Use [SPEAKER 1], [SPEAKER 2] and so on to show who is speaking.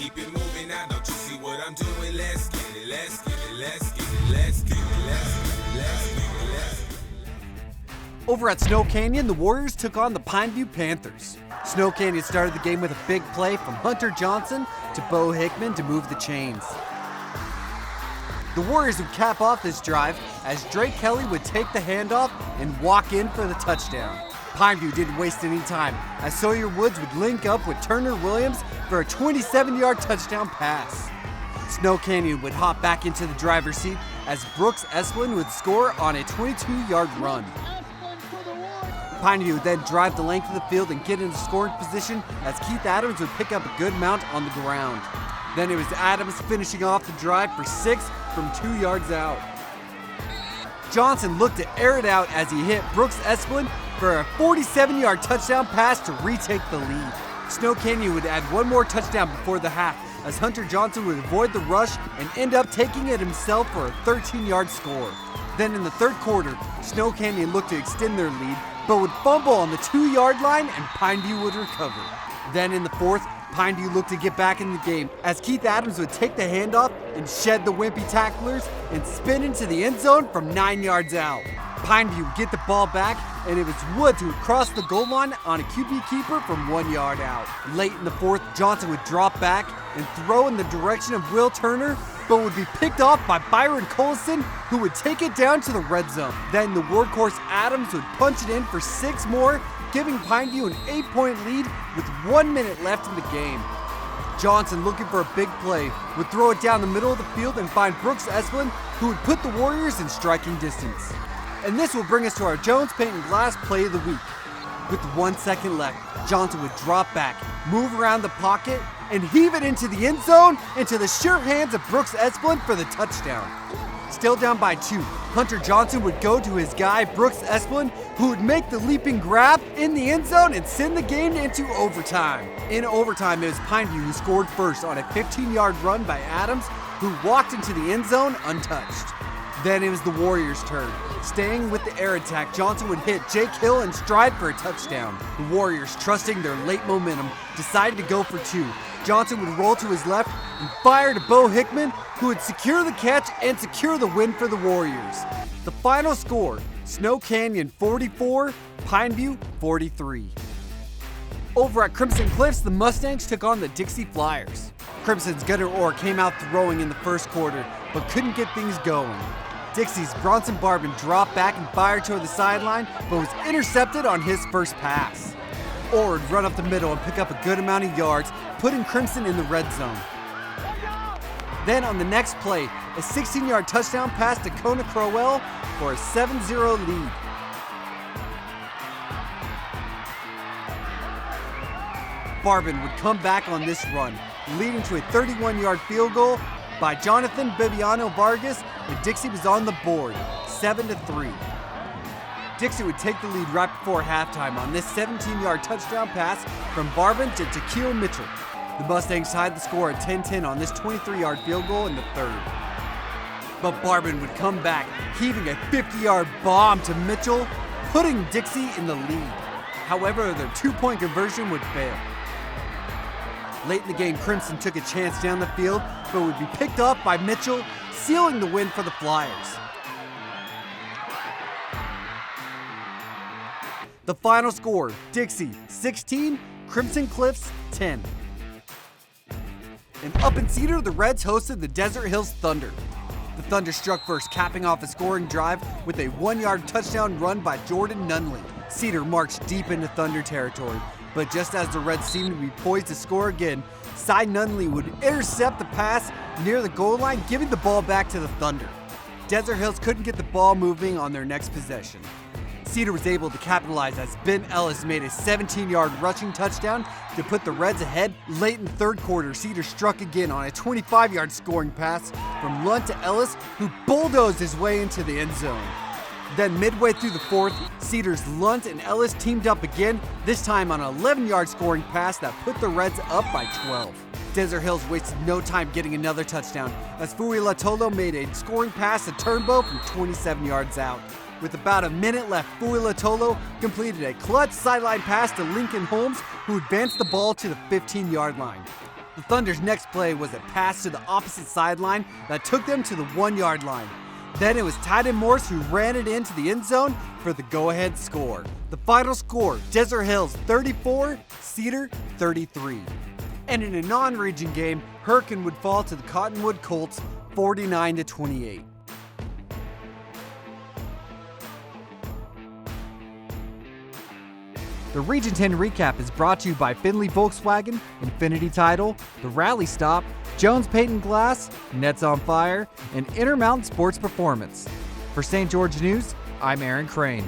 [SPEAKER 1] keep it moving now. Don't you see what I'm doing? Let's get it, let's get it, let's get it, let's get it, let's get it, let's get it, let's get it.
[SPEAKER 2] Over at Snow Canyon, the Warriors took on the Pineview Panthers. Snow Canyon started the game with a big play from Hunter Johnson to Bo Hickman to move the chains. The Warriors would cap off this drive as Drake Kelly would take the handoff and walk in for the touchdown. Pineview didn't waste any time as Sawyer Woods would link up with Turner Williams for a 27-yard touchdown pass. Snow Canyon would hop back into the driver's seat as Brooks Esplin would score on a 22-yard run. Pineview would then drive the length of the field and get into scoring position as Keith Adams would pick up a good amount on the ground. Then it was Adams finishing off the drive for 6 from 2 yards out. Johnson looked to air it out as he hit Brooks Esplin for a 47-yard touchdown pass to retake the lead. Snow Canyon would add one more touchdown before the half as Hunter Johnson would avoid the rush and end up taking it himself for a 13-yard score. Then in the third quarter, Snow Canyon looked to extend their lead, but would fumble on the 2-yard line and Pineview would recover. Then in the fourth, Pineview looked to get back in the game as Keith Adams would take the handoff and shed the wimpy tacklers and spin into the end zone from 9 yards out. Pineview would get the ball back, and it was Woods who would cross the goal line on a QB keeper from 1 yard out. Late in the fourth, Johnson would drop back and throw in the direction of Will Turner, but would be picked off by Byron Collison, who would take it down to the red zone. Then the workhorse Adams would punch it in for 6 more, giving Pineview an 8-point lead with 1 minute left in the game. Johnson, looking for a big play, would throw it down the middle of the field and find Brooks Esplin, who would put the Warriors in striking distance. And this will bring us to our Jones Paint and Glass play of the week. With 1 second left, Johnson would drop back, move around the pocket, and heave it into the end zone into the sure hands of Brooks Esplin for the touchdown. Still down by 2, Hunter Johnson would go to his guy, Brooks Esplin, who would make the leaping grab in the end zone and send the game into overtime. In overtime, it was Pineview who scored first on a 15-yard run by Adams, who walked into the end zone untouched. Then it was the Warriors' turn. Staying with the air attack, Johnson would hit Jake Hill in stride for a touchdown. The Warriors, trusting their late momentum, decided to go for 2. Johnson would roll to his left and fire to Bo Hickman, who would secure the catch and secure the win for the Warriors. The final score, Snow Canyon 44, Pineview 43. Over at Crimson Cliffs, the Mustangs took on the Dixie Flyers. Crimson's Gunnar Orr came out throwing in the first quarter, but couldn't get things going. Dixie's Bronson Barbin dropped back and fired toward the sideline, but was intercepted on his first pass. Orr would run up the middle and pick up a good amount of yards, putting Crimson in the red zone. Then on the next play, a 16-yard touchdown pass to Kona Crowell for a 7-0 lead. Barbin would come back on this run, leading to a 31-yard field goal by Jonathan Bibiano Vargas, and Dixie was on the board, 7-3. Dixie would take the lead right before halftime on this 17-yard touchdown pass from Barbin to Taquille Mitchell. The Mustangs tied the score at 10-10 on this 23-yard field goal in the third. But Barbin would come back, heaving a 50-yard bomb to Mitchell, putting Dixie in the lead. However, their 2-point conversion would fail. Late in the game, Crimson took a chance down the field, but would be picked off by Mitchell, sealing the win for the Flyers. The final score, Dixie 16, Crimson Cliffs 10. And up in Cedar, the Reds hosted the Desert Hills Thunder. The Thunder struck first, capping off a scoring drive with a 1-yard touchdown run by Jordan Nunley. Cedar marched deep into Thunder territory, but just as the Reds seemed to be poised to score again, Cy Nunley would intercept the pass near the goal line, giving the ball back to the Thunder. Desert Hills couldn't get the ball moving on their next possession. Cedar was able to capitalize as Ben Ellis made a 17-yard rushing touchdown to put the Reds ahead. Late in the third quarter, Cedar struck again on a 25-yard scoring pass from Lunt to Ellis, who bulldozed his way into the end zone. Then midway through the fourth, Cedar's Lunt and Ellis teamed up again, this time on an 11-yard scoring pass that put the Reds up by 12. Desert Hills wasted no time getting another touchdown as Fui Latolo made a scoring pass to Turnbow from 27 yards out. With about a minute left, Fui Latolo completed a clutch sideline pass to Lincoln Holmes, who advanced the ball to the 15-yard line. The Thunder's next play was a pass to the opposite sideline that took them to the 1-yard line. Then it was Tyden Morse who ran it into the end zone for the go-ahead score. The final score, Desert Hills 34, Cedar 33. And in a non-region game, Hurricane would fall to the Cottonwood Colts 49-28. The Region 10 recap is brought to you by Findlay Volkswagen, Infinity Title, The Rally Stop, Jones Paint and Glass, Nets on Fire, and Intermountain Sports Performance. For St. George News, I'm Aaron Crane.